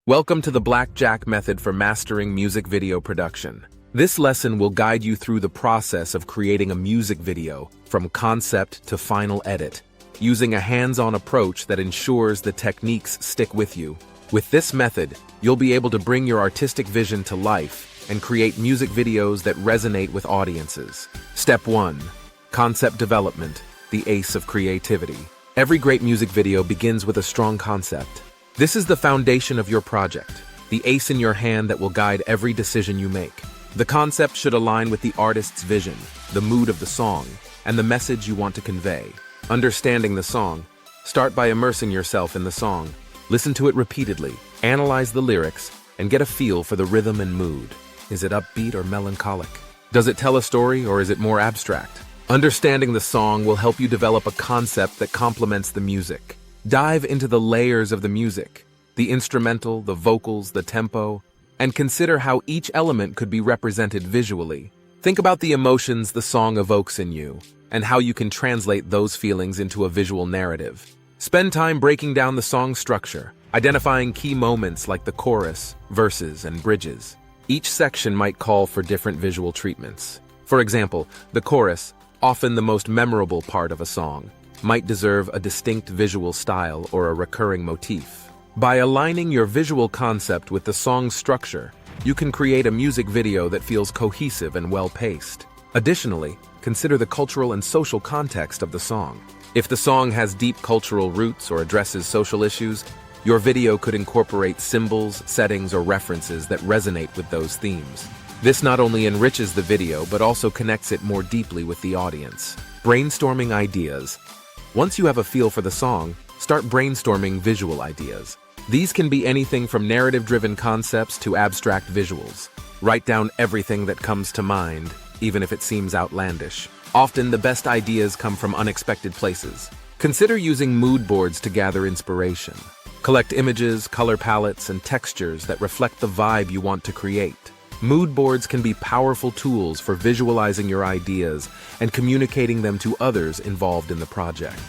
Welcome to the Blackjack Method for Mastering Music Video Production. This lesson will guide you through the process of creating a music video, from concept to final edit, using a hands-on approach that ensures the techniques stick with you. With this method, you'll be able to bring your artistic vision to life and create music videos that resonate with audiences. Step 1. Concept development, the ace of creativity. Every great music video begins with a strong concept. This is the foundation of your project, the ace in your hand that will guide every decision you make. The concept should align with the artist's vision, the mood of the song, and the message you want to convey. Understanding the song, start by immersing yourself in the song. Listen to it repeatedly, analyze the lyrics, and get a feel for the rhythm and mood. Is it upbeat or melancholic? Does it tell a story or is it more abstract? Understanding the song will help you develop a concept that complements the music. Dive into the layers of the music, the instrumental, the vocals, the tempo, and consider how each element could be represented visually. Think about the emotions the song evokes in you, and how you can translate those feelings into a visual narrative. Spend time breaking down the song structure, identifying key moments like the chorus, verses, and bridges. Each section might call for different visual treatments. For example, the chorus, often the most memorable part of a song, might deserve a distinct visual style or a recurring motif. By aligning your visual concept with the song's structure, you can create a music video that feels cohesive and well-paced. Additionally, consider the cultural and social context of the song. If the song has deep cultural roots or addresses social issues, your video could incorporate symbols, settings, or references that resonate with those themes. This not only enriches the video, but also connects it more deeply with the audience. Brainstorming ideas. Once you have a feel for the song, start brainstorming visual ideas. These can be anything from narrative-driven concepts to abstract visuals. Write down everything that comes to mind, even if it seems outlandish. Often, the best ideas come from unexpected places. Consider using mood boards to gather inspiration. Collect images, color palettes, and textures that reflect the vibe you want to create. Mood boards can be powerful tools for visualizing your ideas and communicating them to others involved in the project.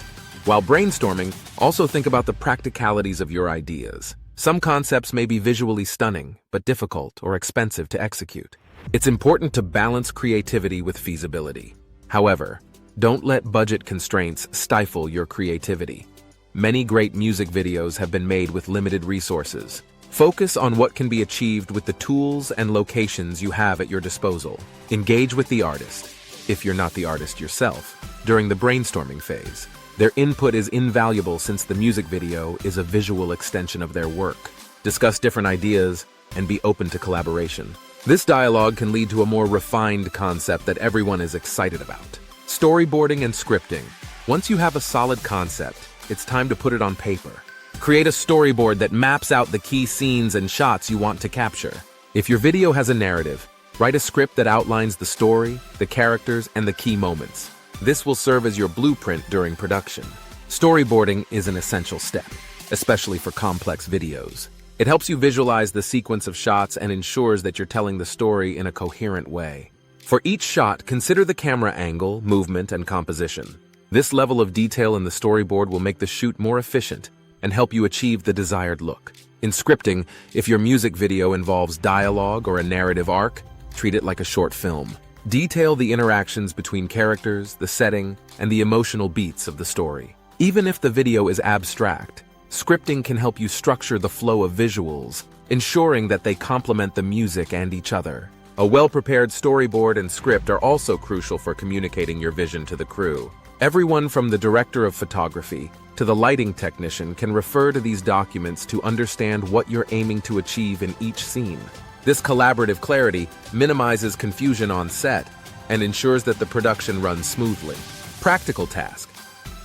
While brainstorming, also think about the practicalities of your ideas. Some concepts may be visually stunning, but difficult or expensive to execute. It's important to balance creativity with feasibility. However, don't let budget constraints stifle your creativity. Many great music videos have been made with limited resources. Focus on what can be achieved with the tools and locations you have at your disposal. Engage with the artist, if you're not the artist yourself, during the brainstorming phase. Their input is invaluable since the music video is a visual extension of their work. Discuss different ideas and be open to collaboration. This dialogue can lead to a more refined concept that everyone is excited about. Storyboarding and scripting. Once you have a solid concept, it's time to put it on paper. Create a storyboard that maps out the key scenes and shots you want to capture. If your video has a narrative, write a script that outlines the story, the characters, and the key moments. This will serve as your blueprint during production. Storyboarding is an essential step, especially for complex videos. It helps you visualize the sequence of shots and ensures that you're telling the story in a coherent way. For each shot, consider the camera angle, movement, and composition. This level of detail in the storyboard will make the shoot more efficient and help you achieve the desired look. In scripting, if your music video involves dialogue or a narrative arc, treat it like a short film. Detail the interactions between characters, the setting, and the emotional beats of the story. Even if the video is abstract, scripting can help you structure the flow of visuals, ensuring that they complement the music and each other. A well-prepared storyboard and script are also crucial for communicating your vision to the crew. Everyone from the director of photography to the lighting technician can refer to these documents to understand what you're aiming to achieve in each scene. This collaborative clarity minimizes confusion on set and ensures that the production runs smoothly. Practical task.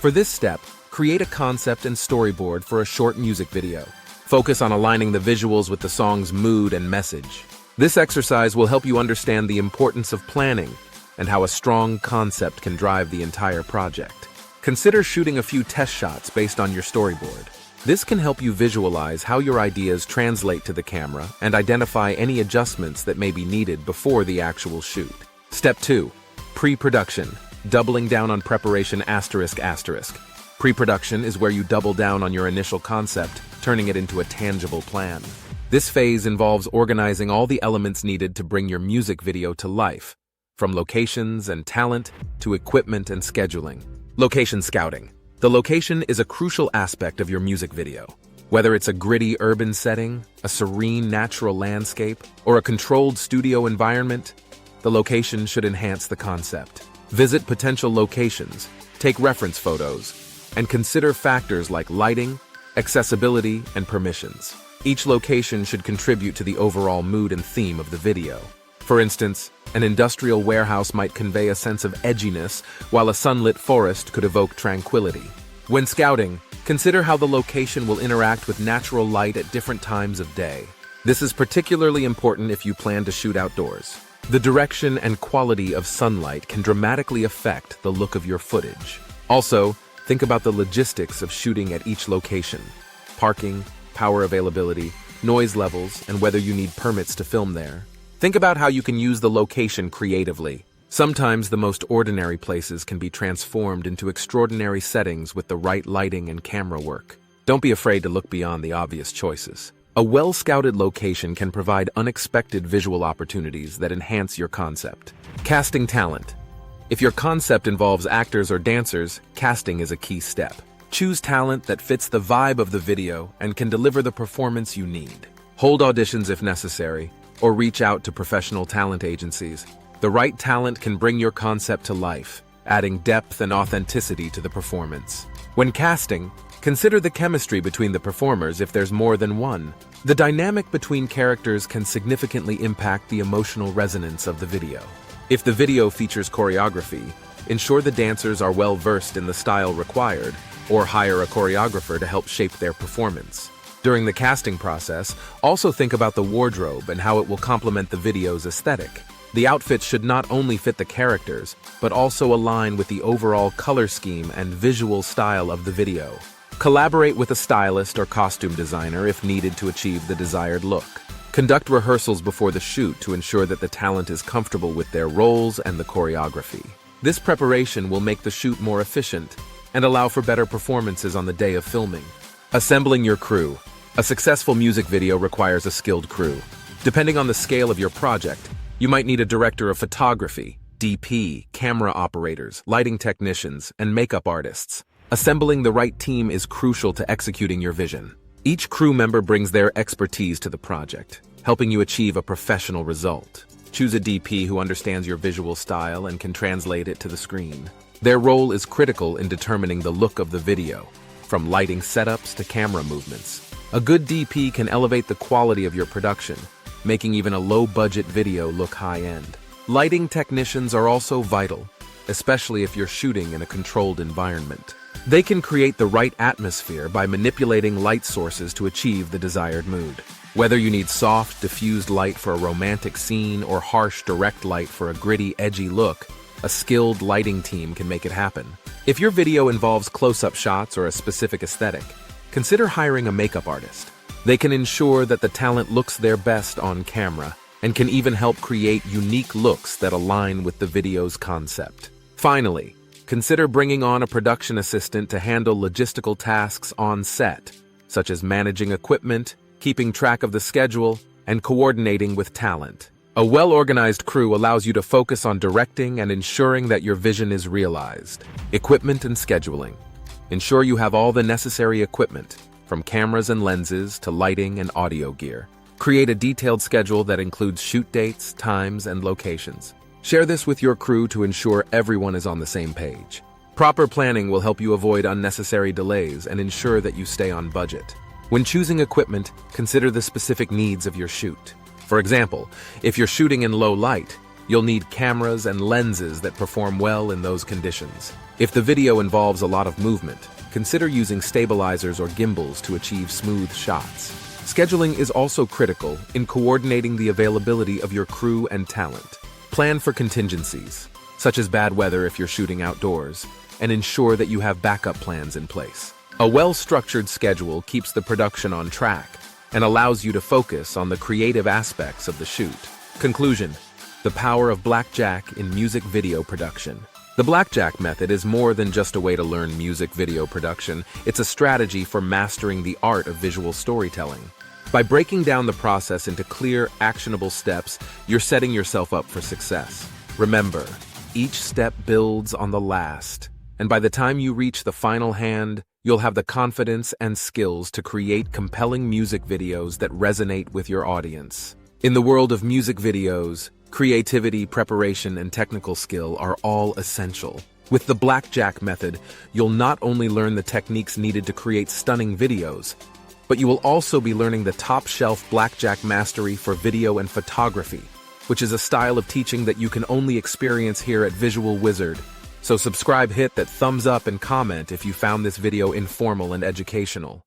For this step, create a concept and storyboard for a short music video. Focus on aligning the visuals with the song's mood and message. This exercise will help you understand the importance of planning and how a strong concept can drive the entire project. Consider shooting a few test shots based on your storyboard. This can help you visualize how your ideas translate to the camera and identify any adjustments that may be needed before the actual shoot. Step 2. Pre-production. Doubling down on preparation ***. Pre-production is where you double down on your initial concept, turning it into a tangible plan. This phase involves organizing all the elements needed to bring your music video to life, from locations and talent to equipment and scheduling. Location scouting. The location is a crucial aspect of your music video. Whether it's a gritty urban setting, a serene natural landscape, or a controlled studio environment, the location should enhance the concept. Visit potential locations, take reference photos, and consider factors like lighting, accessibility, and permissions. Each location should contribute to the overall mood and theme of the video. For instance, an industrial warehouse might convey a sense of edginess, while a sunlit forest could evoke tranquility. When scouting, consider how the location will interact with natural light at different times of day. This is particularly important if you plan to shoot outdoors. The direction and quality of sunlight can dramatically affect the look of your footage. Also, think about the logistics of shooting at each location: parking, power availability, noise levels, and whether you need permits to film there. Think about how you can use the location creatively. Sometimes the most ordinary places can be transformed into extraordinary settings with the right lighting and camera work. Don't be afraid to look beyond the obvious choices. A well-scouted location can provide unexpected visual opportunities that enhance your concept. Casting talent. If your concept involves actors or dancers, casting is a key step. Choose talent that fits the vibe of the video and can deliver the performance you need. Hold auditions if necessary, or reach out to professional talent agencies. The right talent can bring your concept to life, adding depth and authenticity to the performance. When casting, consider the chemistry between the performers if there's more than one. The dynamic between characters can significantly impact the emotional resonance of the video. If the video features choreography, ensure the dancers are well versed in the style required, or hire a choreographer to help shape their performance. During the casting process, also think about the wardrobe and how it will complement the video's aesthetic. The outfits should not only fit the characters, but also align with the overall color scheme and visual style of the video. Collaborate with a stylist or costume designer if needed to achieve the desired look. Conduct rehearsals before the shoot to ensure that the talent is comfortable with their roles and the choreography. This preparation will make the shoot more efficient and allow for better performances on the day of filming. Assembling your crew. A successful music video requires a skilled crew. Depending on the scale of your project, you might need a director of photography, DP, camera operators, lighting technicians, and makeup artists. Assembling the right team is crucial to executing your vision. Each crew member brings their expertise to the project, helping you achieve a professional result. Choose a DP who understands your visual style and can translate it to the screen. Their role is critical in determining the look of the video, from lighting setups to camera movements. A good DP can elevate the quality of your production, making even a low-budget video look high-end. Lighting technicians are also vital, especially if you're shooting in a controlled environment. They can create the right atmosphere by manipulating light sources to achieve the desired mood. Whether you need soft, diffused light for a romantic scene or harsh, direct light for a gritty, edgy look, a skilled lighting team can make it happen. If your video involves close-up shots or a specific aesthetic, consider hiring a makeup artist. They can ensure that the talent looks their best on camera and can even help create unique looks that align with the video's concept. Finally, consider bringing on a production assistant to handle logistical tasks on set, such as managing equipment, keeping track of the schedule, and coordinating with talent. A well-organized crew allows you to focus on directing and ensuring that your vision is realized. Equipment and scheduling. Ensure you have all the necessary equipment, from cameras and lenses to lighting and audio gear. Create a detailed schedule that includes shoot dates, times, and locations. Share this with your crew to ensure everyone is on the same page. Proper planning will help you avoid unnecessary delays and ensure that you stay on budget. When choosing equipment, consider the specific needs of your shoot. For example, if you're shooting in low light, you'll need cameras and lenses that perform well in those conditions. If the video involves a lot of movement, consider using stabilizers or gimbals to achieve smooth shots. Scheduling is also critical in coordinating the availability of your crew and talent. Plan for contingencies, such as bad weather if you're shooting outdoors, and ensure that you have backup plans in place. A well-structured schedule keeps the production on track and allows you to focus on the creative aspects of the shoot. Conclusion: the power of blackjack in music video production. The blackjack method is more than just a way to learn music video production. It's a strategy for mastering the art of visual storytelling. By breaking down the process into clear, actionable steps, you're setting yourself up for success. Remember, each step builds on the last, and by the time you reach the final hand, you'll have the confidence and skills to create compelling music videos that resonate with your audience. In the world of music videos, creativity, preparation, and technical skill are all essential. With the Blackjack method, you'll not only learn the techniques needed to create stunning videos, but you will also be learning the top-shelf Blackjack mastery for video and photography, which is a style of teaching that you can only experience here at Visual Wizard. So subscribe, hit that thumbs up, and comment if you found this video informal and educational.